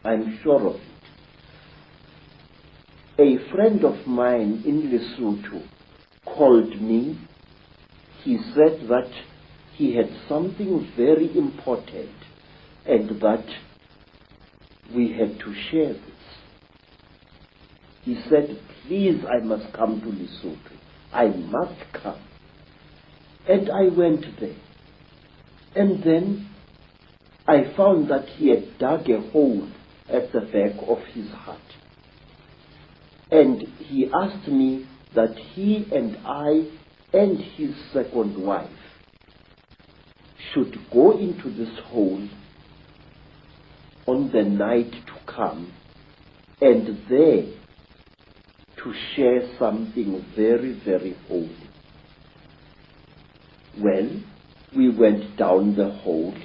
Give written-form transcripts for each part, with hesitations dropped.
I'm sure of it. A friend of mine in Lesotho called me. He said that he had something very important and that we had to share this. He said, please, I must come to Lesotho. I must come. And I went there. And then I found that he had dug a hole at the back of his hut. And he asked me that he and I and his second wife should go into this hole on the night to come and there to share something very, very holy. Well, we went down the hole.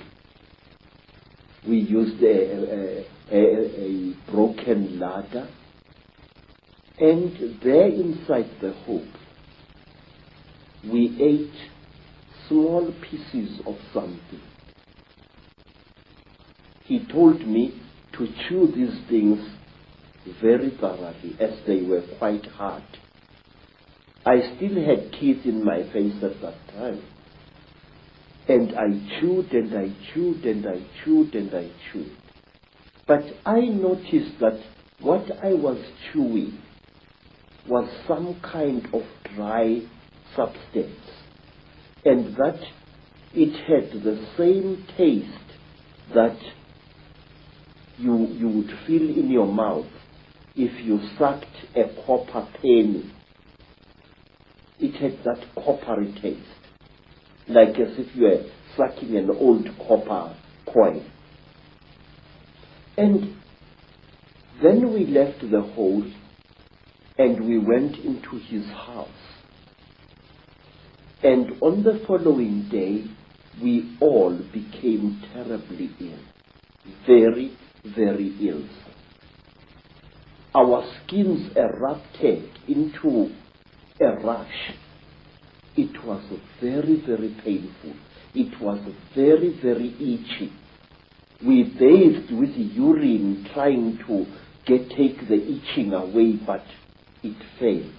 We used a broken ladder, and there inside the hole we ate small pieces of something. He told me to chew these things very thoroughly, as they were quite hard. I still had teeth in my face at that time. And I chewed and I chewed and I chewed and I chewed. But I noticed that what I was chewing was some kind of dry substance, and that it had the same taste that you would feel in your mouth if you sucked a copper penny. It had that coppery taste, like as if you were sucking an old copper coin. And then we left the hole and we went into his house. And on the following day, we all became terribly ill. Very, very ill. Our skins erupted into a rash. It was very, very painful. It was very, very itchy. We bathed with urine trying to take the itching away, but it failed.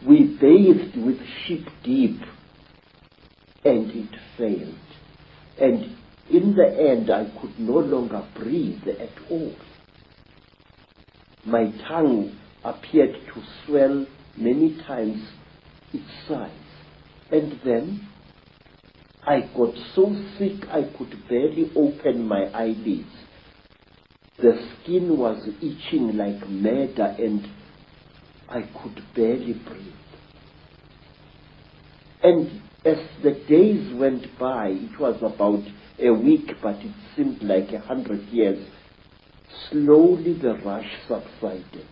We bathed with sheep dip, and it failed. And in the end, I could no longer breathe at all. My tongue appeared to swell many times its size. And then I got so sick I could barely open my eyelids. The skin was itching like mad and I could barely breathe. And as the days went by, it was about a week, but it seemed like 100 years, slowly the rash subsided.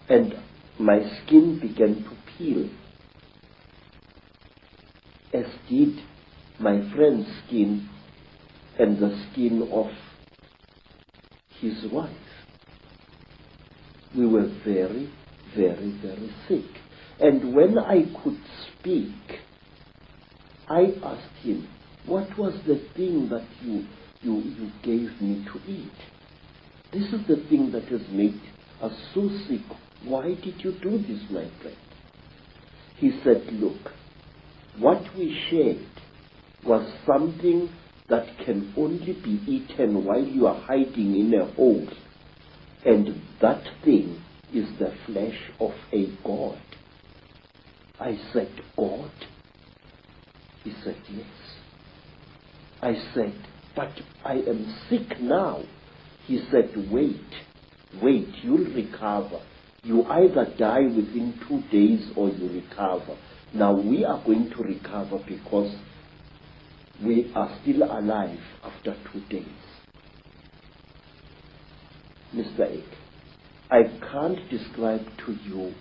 And my skin began to peel, as did my friend's skin and the skin of his wife. We were very, very, very sick. And when I could speak, I asked him, what was the thing that you gave me to eat? This is the thing that has made us so sick. Why did you do this, my friend? He said, look, what we shared was something that can only be eaten while you are hiding in a hole. And that thing is the flesh of a god. I said, God? He said, yes. I said, but I am sick now. He said, wait, you'll recover. You either die within 2 days or you recover. Now we are going to recover because we are still alive after 2 days. Mr. Icke, I can't describe to you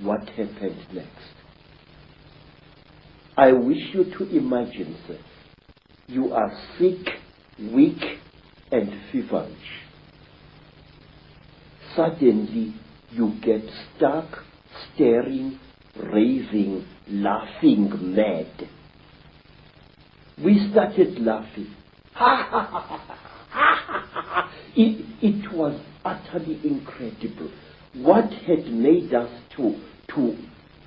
what happened next. I wish you to imagine, sir, you are sick, weak, and feverish. Suddenly, you get stuck, staring, raving, laughing mad. We started laughing. Ha ha ha ha ha. It was utterly incredible. What had made us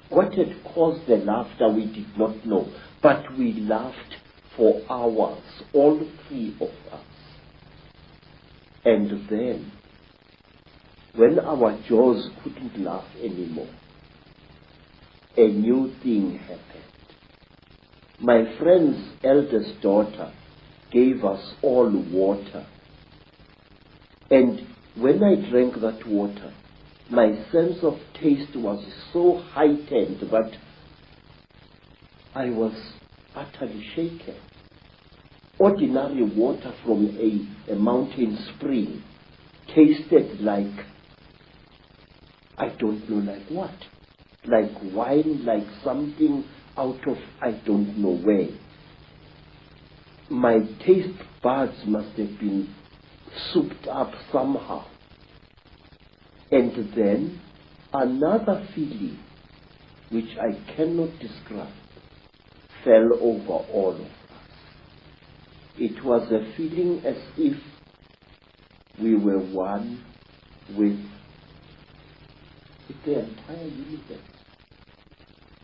what had caused the laughter we did not know, but we laughed for hours, all three of us. And then, when our jaws couldn't laugh anymore, a new thing happened. My friend's eldest daughter gave us all water. And when I drank that water, my sense of taste was so heightened that I was utterly shaken. Ordinary water from a mountain spring tasted like, I don't know like what, like wine, like something out of I don't know where. My taste buds must have been souped up somehow. And then another feeling, which I cannot describe, fell over all of us. It was a feeling as if we were one with the entire universe.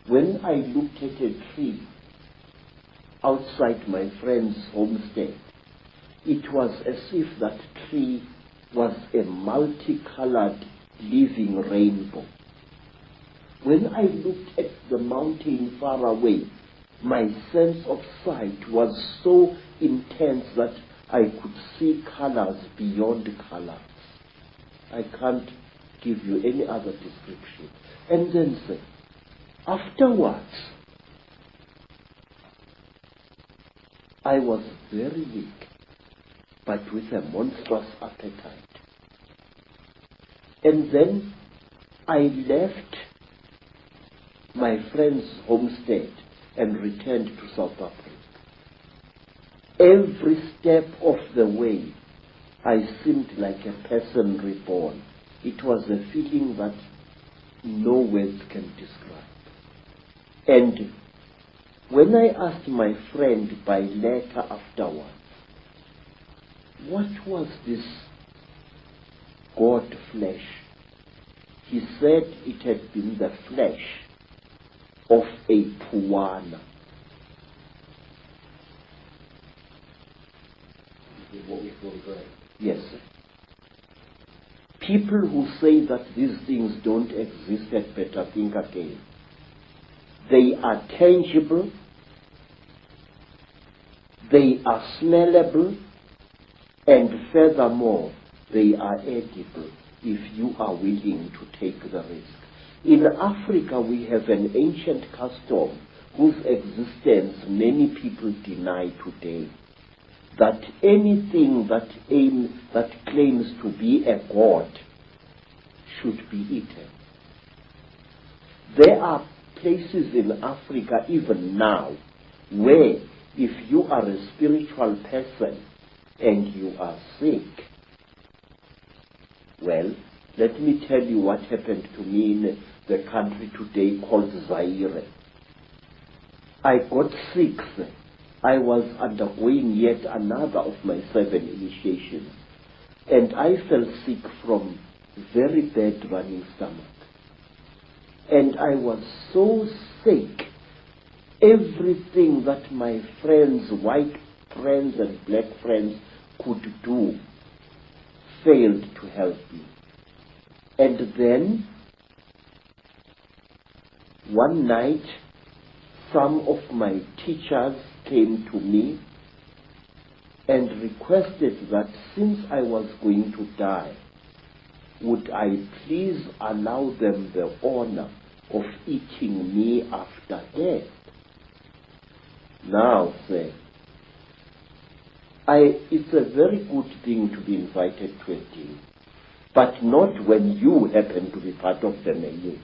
When I looked at a tree outside my friend's homestead, it was as if that tree was a multicolored living rainbow. When I looked at the mountain far away, my sense of sight was so intense that I could see colors beyond colors. I can't give you any other description. And then say, afterwards, I was very weak, but with a monstrous appetite. And then I left my friend's homestead and returned to South Africa. Every step of the way, I seemed like a person reborn. It was a feeling that no words can describe. And when I asked my friend by letter afterwards, what was this God flesh? He said it had been the flesh of a puana. Yes. People who say that these things don't exist had better think again. They are tangible, they are smellable, and furthermore, they are edible if you are willing to take the risk. In Africa, we have an ancient custom whose existence many people deny today, that anything that claims to be a god should be eaten. There are places in Africa even now where if you are a spiritual person and you are sick, well, let me tell you what happened to me in the country today called Zaire. I got sick. I was undergoing yet another of my 7 initiations, and I fell sick from very bad running stomach. And I was so sick, everything that my friends, white friends and black friends, could do failed to help me. And then, one night, some of my teachers came to me and requested that since I was going to die, would I please allow them the honor of eating me after death? Now, sir, it's a very good thing to be invited to a dinner, but not when you happen to be part of the menu.